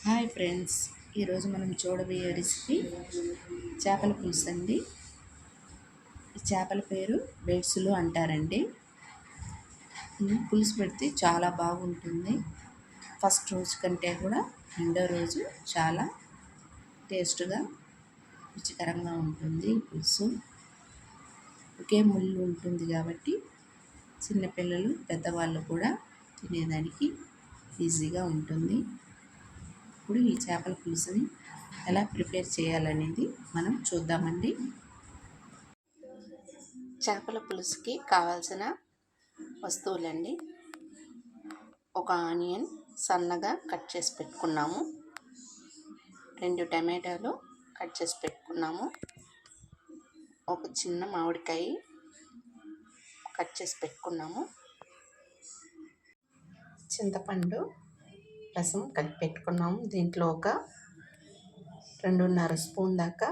Hi friends, ఈరోజు మనం చూడబోయే రెసిపీ చేపల పులుసు అండి. ఈ చేపల పేరు బేట్సులు అంటారండి. పులుసు పెడితే చాలా బాగుంటుంది. ఫస్ట్ రోజు కంటే కూడా రెండో రోజు చాలా టేస్ట్గా రుచికరంగా ఉంటుంది. పులుసు ఒకే ముళ్ళు ఉంటుంది కాబట్టి చిన్నపిల్లలు పెద్దవాళ్ళు కూడా తినేదానికి ఈజీగా ఉంటుంది. ఇప్పుడు ఈ చేపల పులుసుని ఎలా ప్రిపేర్ చేయాలనేది మనం చూద్దామండి. చేపల పులుసుకి కావాల్సిన వస్తువులండి: ఒక ఆనియన్ సన్నగా కట్ చేసి పెట్టుకున్నాము, 2 టమాటాలు కట్ చేసి పెట్టుకున్నాము, ఒక చిన్న మామిడికాయ కట్ చేసి పెట్టుకున్నాము, చింతపండు రసం కలిపి పెట్టుకున్నాము. దీంట్లో ఒక 2.5 స్పూన్ దాకా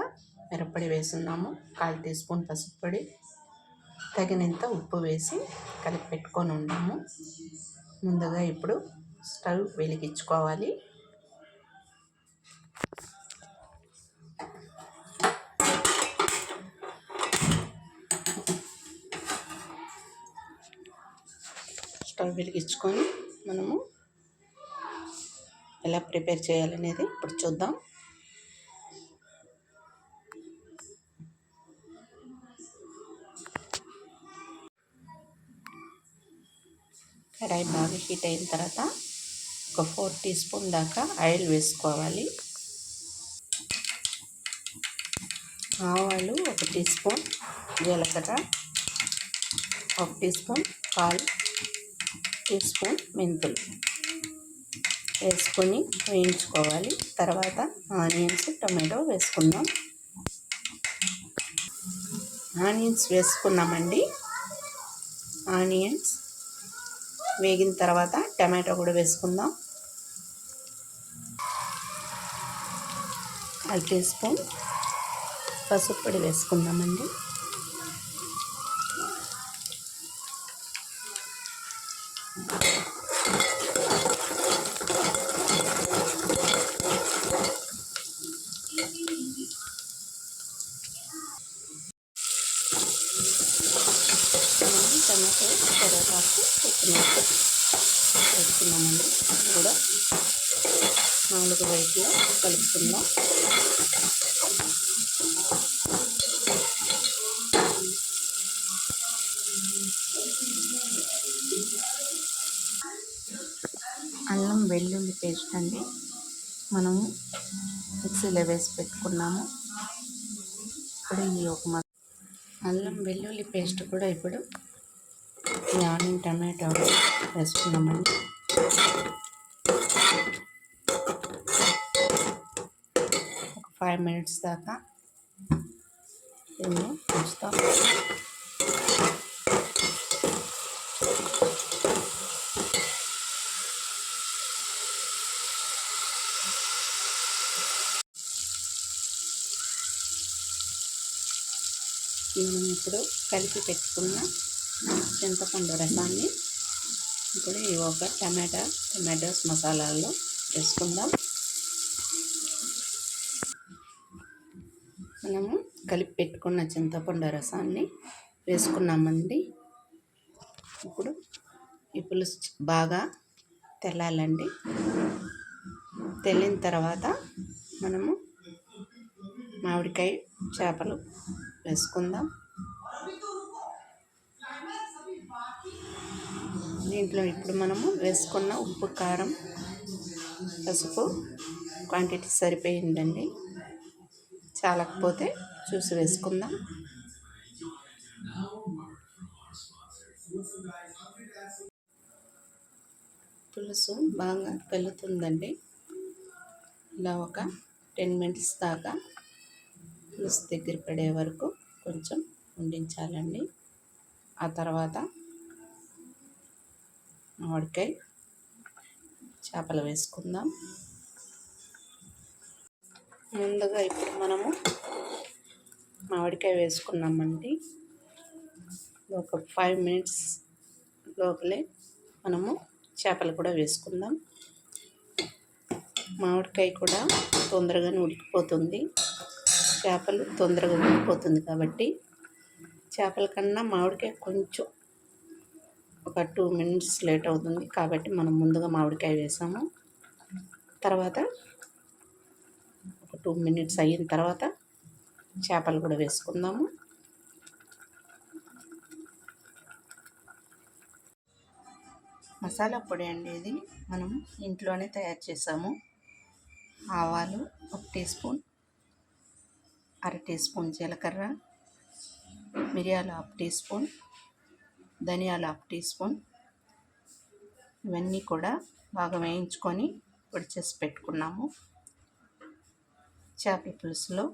మిరప్పొడి వేసున్నాము, 1/4 టీ స్పూన్ పసుపు పొడి, తగినంత ఉప్పు వేసి కలిపి పెట్టుకొని ఉన్నాము. ముందుగా ఇప్పుడు స్టవ్ వెలిగించుకోవాలి. స్టవ్ వెలిగించుకొని మనము ఎలా ప్రిపేర్ చేయాలనేది ఇప్పుడు చూద్దాం. కడాయి బాగా హీట్ అయిన తర్వాత ఒక 4 టీ స్పూన్ దాకా ఆయిల్ వేసుకోవాలి. ఆవాలు 1 టీ స్పూన్, జీలకర్ర 1 టీ స్పూన్, 1/4 టీ స్పూన్ మెంతులు వేసుకొని వేయించుకోవాలి. తర్వాత ఆనియన్స్, టొమాటో వేసుకుందాం. ఆనియన్స్ వేసుకున్నామండి. ఆనియన్స్ వేగిన తర్వాత టమాటో కూడా వేసుకుందాం. 1/2 టీ స్పూన్ పసుపు పొడి వేసుకుందామండి. టమాటో కరివేపాకు కొత్తిమీర వేసుకున్నామండి. ఇది కూడా 4 వైపులా కలుపుకుందాం. అల్లం వెల్లుల్లి పేస్ట్ అండి, మనము మిక్సీలో వేసి పెట్టుకున్నాము. ఇప్పుడు ఈ ఒక అల్లం వెల్లుల్లి పేస్ట్ కూడా ఇప్పుడు ఈ ఆనియన్ టమాటో వేసుకున్నామండి. ఒక 5 మినిట్స్ దాకా దీన్ని ఉంచుతాం. మనం ఇప్పుడు కలిపి పెట్టుకున్న చింతపండు రసాన్ని ఇప్పుడు ఈ ఒక టమాటోస్ మసాలాల్లో వేసుకుందాం. మనము కలిపి పెట్టుకున్న చింతపండు రసాన్ని వేసుకున్నామండి. ఇప్పుడు ఈ పులుసు బాగా తెల్లాలండి. తెల్లిన తర్వాత మనము మామిడికాయ చేపలు వేసుకుందాం. దీంట్లో ఇప్పుడు మనము వేసుకున్న ఉప్పు, కారం, పసుపు క్వాంటిటీ సరిపోయిందండి. చాలకపోతే చూసి వేసుకుందాం. పులుసు బాగా కలుగుతుందండి. ఇలా ఒక 10 మినిట్స్ దాకా పులుసు దగ్గర పడే వరకు కొంచెం ఉండించాలండి. ఆ తర్వాత మామిడికాయ చేపలు వేసుకుందాం. ముందుగా ఇప్పుడు మనము మామిడికాయ వేసుకున్నామండి. ఒక 5 మినిట్స్ లోపలే మనము చేపలు కూడా వేసుకుందాం. మామిడికాయ కూడా తొందరగానే ఉడికిపోతుంది. చేపలు తొందరగా ఉడికిపోతుంది కాబట్టి చేపల కన్నా మామిడికాయ కొంచెం ఒక 2 మినిట్స్ లేట్ అవుతుంది కాబట్టి మనం ముందుగా మామిడికాయ వేసాము. తర్వాత ఒక 2 మినిట్స్ అయిన తర్వాత చేపలు కూడా వేసుకుందాము. మసాలా పొడి అండి ఇది మనం ఇంట్లోనే తయారు చేసాము. ఆవాలు 1 టీ స్పూన్, అర టీ స్పూన్ జీలకర్ర, మిరియాలు 1/2 టీ స్పూన్, ధనియాలు 1/2 టీ స్పూన్, ఇవన్నీ కూడా బాగా వేయించుకొని పొడి చేసి పెట్టుకున్నాము. చేపల పులుసులో,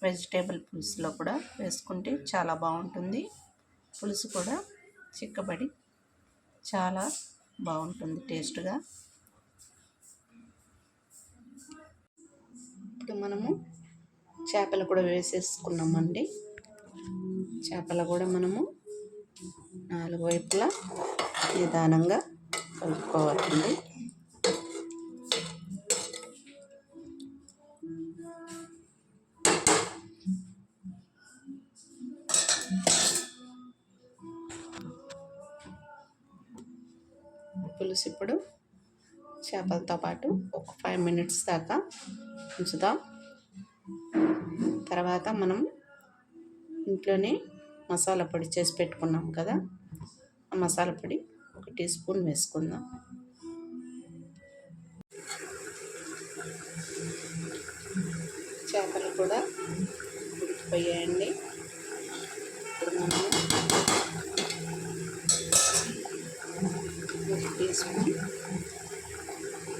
వెజిటేబుల్ పులుసులో కూడా వేసుకుంటే చాలా బాగుంటుంది. పులుసు కూడా చిక్కబడి చాలా బాగుంటుంది టేస్ట్గా. ఇప్పుడు మనము చేపలు కూడా వేసేసుకున్నామండి. చేపలు కూడా మనము 4 వైపులా నిదానంగా కలుపుకోవాలండి. పులుసు ఇప్పుడు చేపలతో పాటు ఒక 5 మినిట్స్ దాకా ఉంచుదాం. తర్వాత మనం ఇంట్లోనే మసాలా పొడి చేసి పెట్టుకున్నాం కదా, ఆ మసాలా పొడి 1 టీ స్పూన్ వేసుకుందాం. చేపలు కూడా ఉడికిపోయాయండి. ఇప్పుడు మనం 1 టీ స్పూన్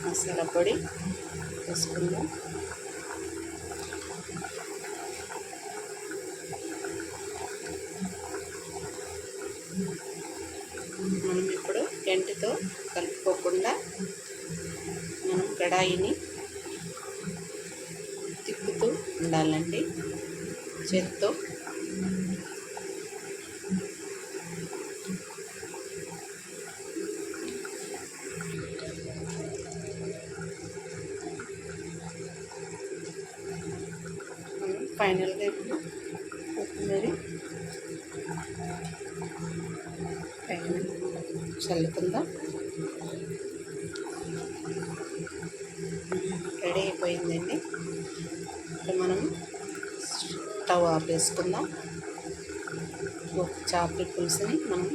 మసాలా పొడి వేసుకుందాం. మనం ఇప్పుడు గంటెతో కలుపుకోకుండా మనం కడాయిని తిప్పుతూ ఉండాలండి చేత్తో. ఫైనల్గా ఇప్పుడు కొత్తిమీర పైన చల్లుకుందాం. రెడీ అయిపోయిందండి. ఇప్పుడు మనం స్టవ్ ఆపేసుకుందాం. చేపల పులుసుని మనం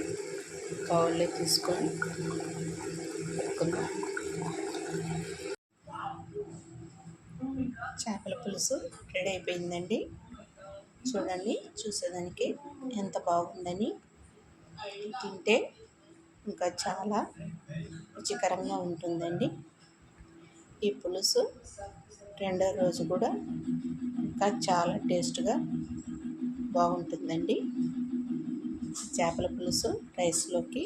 బౌల్లో తీసుకొని పెట్టుకుందాం. చేపల పులుసు రెడీ అయిపోయిందండి. చూడండి, చూసేదానికి ఎంత బాగుందని. తింటే ఇంకా చాలా రుచికరంగా ఉంటుందండి. ఈ పులుసు రెండో రోజు కూడా ఇంకా చాలా టేస్ట్గా బాగుంటుందండి. చేపల పులుసు రైస్లోకి,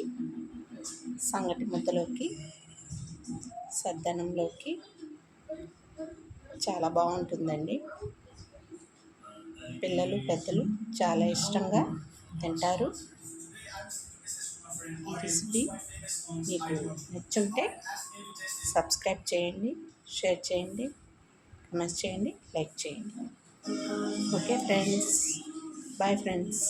సంగటి ముద్దలోకి, సద్దన్నంలోకి చాలా బాగుంటుందండి. పిల్లలు పెద్దలు చాలా ఇష్టంగా తింటారు. ఈ రెసిపీ మీకు నచ్చుంటే సబ్స్క్రైబ్ చేయండి, షేర్ చేయండి, కామెంట్స్ చేయండి, లైక్ చేయండి. Okay friends, bye friends.